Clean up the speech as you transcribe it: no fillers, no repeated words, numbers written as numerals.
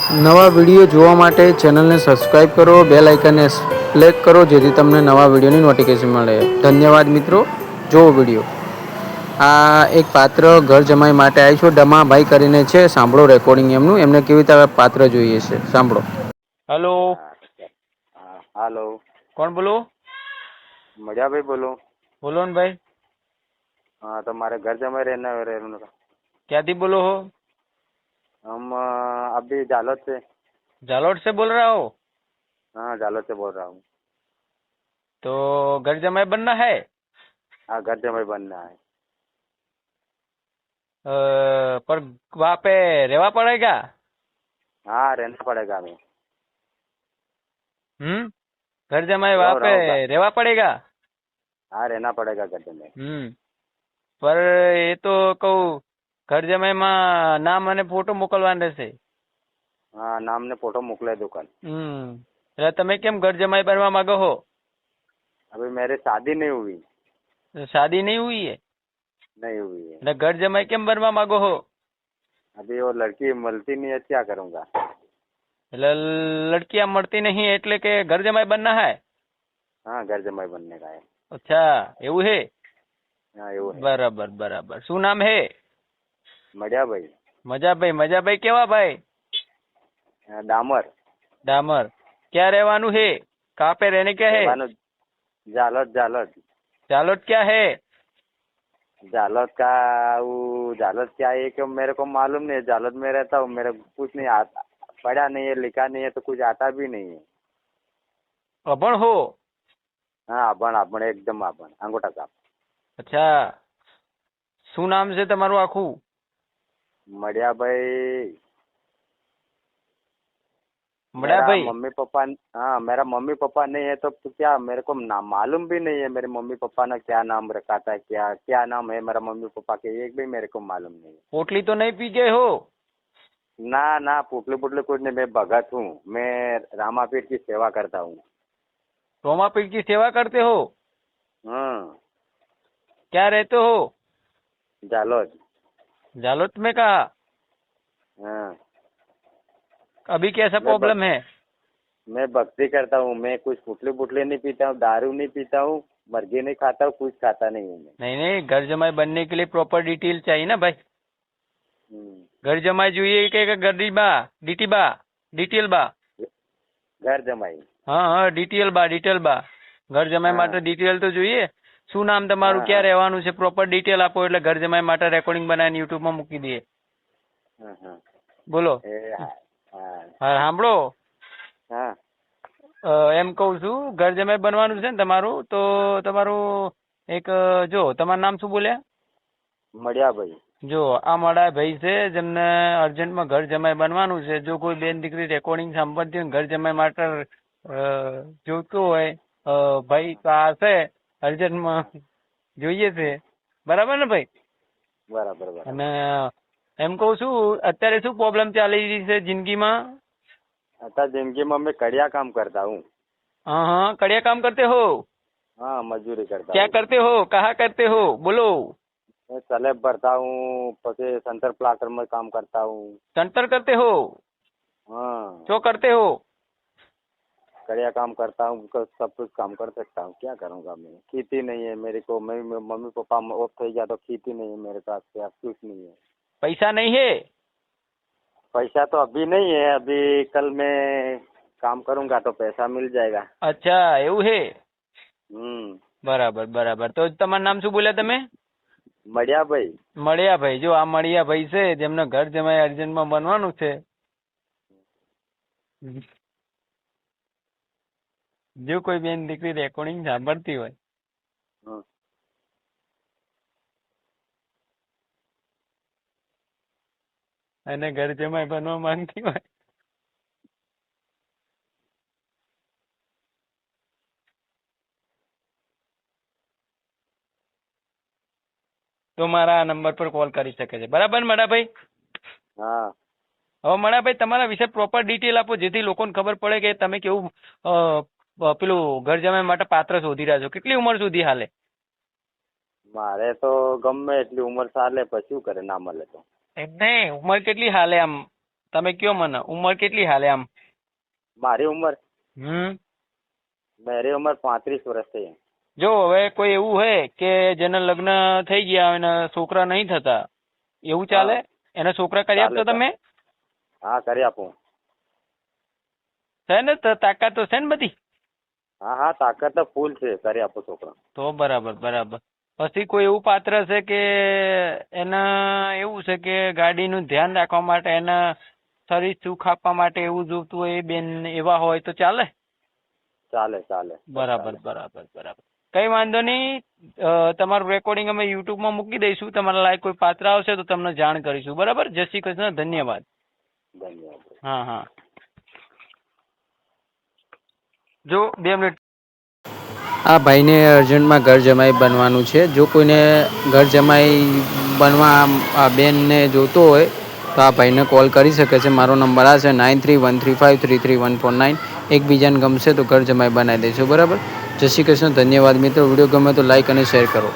નવા વિડીયો જોવા માટે ચેનલને સબસ્ક્રાઇબ કરો, બેલ આઇકનને ક્લિક કરો જેથી તમને નવા વિડીયોની નોટિફિકેશન મળે. ધન્યવાદ મિત્રો. જોવો વિડીયો. આ એક પાત્ર ઘર જમાઈ માટે આવી છું. ડમાભાઈ કરીને છે. સાંભળો રેકોર્ડિંગ એમનું. એમને કેવી રીતે પાત્ર જોઈએ છે સાંભળો. હેલો. હા હા હાલો. કોણ બોલો? મજાભાઈ બોલો. બોલો ને ભાઈ. હા તો મારે घर जमाई रहना था। ક્યાંથી બોલો हो? हम अभी जालौर से। जालौर से बोल रहा हो? हाँ जालौर से बोल रहा हूँ। तो घर जमाई बनना है? हाँ घर जमाई बनना है। पर वहाँ पे रहना पड़ेगा? हाँ रहना पड़ेगा हमें। घर जमाई वहाँ पे रहना पड़ेगा? हाँ रहना पड़ेगा घर जमाई। पर ये तो कहूँ घर जमाई में नाम અને ફોટો મોકલવાના રહેશે. हाँ नाम ने फोटो मोकले दुकान। એટલે તમે કેમ ઘર જમાઈ બનવા માંગો છો? अभी मेरी शादी नहीं हुई। शादी नहीं हुई है? नहीं हुई है। એટલે ઘર જમાઈ કેમ બનવા માંગો છો? अभी वो लड़की मिलती नहीं है, क्या करूँगा? એટલે લડકીਆਂ મળતી નહીં એટલે કે ઘર જમાઈ બનના है? हाँ घर जमाई बनने का है। अच्छा એવું है? हाँ એવું है। બરાબર બરાબર. શું નામ है? મજાભાઈ। મજાભાઈ કેવા ભાઈ? डामर। डामर. क्या રહેવાનું है? कहाँ पे रहने क्या है? जालौर जालौर। जालौर क्या है? जालौर का वो जालौर क्या है कि मेरे को मालूम नहीं है। जालौर में रहता हूँ, मेरे को कुछ नहीं आता, पढ़ा नहीं है, लिखा नहीं है, तो कुछ आता भी नहीं है। अभण हो? हाँ अभण अभण एकदम अभण अंगूठा छाप। अच्छा શું નામ છે તમારું આખું? मड़ियाभाई। મડાભાઈ. मम्मी पापा, हाँ मेरा मम्मी पापा नहीं है तो क्या मेरे को मालूम भी नहीं है मेरे मम्मी पापा ने क्या नाम रखा था, क्या क्या नाम है मेरा मम्मी पापा के, एक भी मेरे को मालूम नहीं है। पोटली तो नहीं पी गए हो? ना ना पुटली पुटली कुछ नहीं, मैं भगत हूँ, मैं रामापीठ की सेवा करता हूँ। रोमापीठ की सेवा करते हो? क्या रहते हो? जालौर। जालौर में कहा? हाँ। अभी कैसा प्रॉब्लम है? मैं भक्ति करता हूँ, मैं कुछ पुटली पुटली नहीं पीता हूँ, दारू नहीं पीता हूँ, मर्गी नहीं खाता हूँ, कुछ खाता नहीं हूँ मैं। नहीं घर जमाई बनने के लिए प्रॉपर डिटेल चाहिए ना भाई. घर जमाई જોઈએ કે ગરડી બા ડિટેલ બા? घर जमाई। હા ડિટેલ બા. ઘર જમાઈ માટે ડિટેલ તો જોઈએ. શું નામ તમારું, ક્યાં રહેવાનું છે, પ્રોપર ડિટેલ આપો એટલે ઘર જમાઈ માટે રેકોર્ડિંગ બનાવીને યુટ્યુબ માં મૂકી દઈએ. બોલો. હા સાંભળો. એમ કહું છું ઘર જમાઈ બનવાનું છે ને તમારું, તો તમારું એક જો તમારું નામ શું બોલ્યા? મડિયાભાઈ। જો આ મડાભાઈ છે જેમને અર્જન્ટમાં ઘર જમાઈ બનવાનું છે. જો કોઈ બેન દીકરી રેકોર્ડિંગ સાંભળતી હોય ઘર જમાઈ માટે જોઈતું હોય ભાઈ તો આ છે અર્જન્ટમાં જોઈએ છે. બરાબર ને ભાઈ? બરાબર। અને એમ કહું છું અત્યારે શું પ્રોબ્લેમ ચાલી રહી છે જિંદગીમાં? અત્યારે જિંદગીમાં मैं कड़िया काम करता हूँ। हाँ कड़िया काम करते हो? हाँ मजदूरी करता हूँ। क्या करते हो, कहाँ करते हो, बोलो? मैं स्लेब भरता हूँ, પછી सेंटर प्लास्टर में काम करता हूँ। सेंटर करते हो? हाँ। जो करते हो? कड़िया काम करता हूँ, सब कुछ काम कर सकता हूँ, क्या करूँगा मैं? खेती नहीं है मेरे को, मैं मम्मी पापा ऑफ થઈ ગયા तो खेती नहीं है मेरे पास, क्या कुछ नहीं है। पैसा नहीं है? पैसा तो अभी नहीं है, अभी कल मैं काम करूँगा तो पैसा मिल जाएगा। अच्छा એવું है? બરાબર બરાબર. તો તમારું નામ શું બોલ્યા તમે? મડિયાભાઈ। મડિયાભાઈ. જો આ મડિયાભાઈ છે જેમને ઘર જમાઈ અર્જન્ટમાં બનવાનું છે. જો કોઈ બેન દીકરી રેકોર્ડિંગ સાંભળતી હોય અને ઘર જમાઈ બનવા માંગતી હોય તો મારા આ નંબર પર કોલ કરી શકે છે. બરાબર મડાભાઈ? હા. હવે મડાભાઈ તમારા વિશે પ્રોપર ડિટેલ આપો જેથી લોકોને ખબર પડે કે તમે કેવું પેલું ઘર જમાઈ માટે પાત્ર શોધી રહ્યા છો. કેટલી ઉંમર સુધી હાલે? મારે તો ગમે એટલી ઉંમર ચાલે, પછી શું કરે ના મળે તો? એમ નહીં, ઉંમર કેટલી હાલે આમ તમે કયો મને ઉંમર કેટલી હાલે આમ? મારી ઉંમર હમ मेरी उम्र 35 वर्ष है। જો હવે કોઈ એવું હોય કે જેને લગ્ન થઈ ગયા અને છોકરા નહીં થતા, એવું ચાલે? એને છોકરા કરી આપતો તમે? हाँ કરી આપું। છે ને તો તાકાત તો છે ને બધી? हाँ हाँ ताकत तो फूल છે, કરી આપું છોકરા। તો બરાબર બરાબર। પછી કોઈ એવું પાત્ર છે કે એને એવું છે કે ગાડીનું ધ્યાન રાખવા માટે, એના શરીર સુખ આપવા માટે એવું જોતું હોય, એ બેન એવા હોય તો ચાલે? ચાલે ચાલે। બરાબર બરાબર બરાબર, કઈ વાંધો નહીં। તમારું રેકોર્ડિંગ અમે યુટ્યુબમાં મૂકી દઈશું, તમારા લાયક કોઈ પાત્ર આવશે તો તમને જાણ કરીશું, બરાબર? જય શ્રી કૃષ્ણ, ધન્યવાદ। ધન્યવાદ। હા હા, જો 2 મિનિટ। આ ભાઈને અર્જન્ટમાં ઘર જમાઈ બનવાનું છે। જો કોઈને ઘર જમાઈ બનવા આ બેનને જોતો હોય તો આ ભાઈને કોલ કરી શકે છે। મારો નંબર આ છે 9313533149। એકબીજાને ગમશે તો ઘર જમાઈ બનાવી દઈશું, બરાબર? જય શ્રી કૃષ્ણ, ધન્યવાદ મિત્રો। વિડીયો ગમે તો લાઈક અને શેર કરો।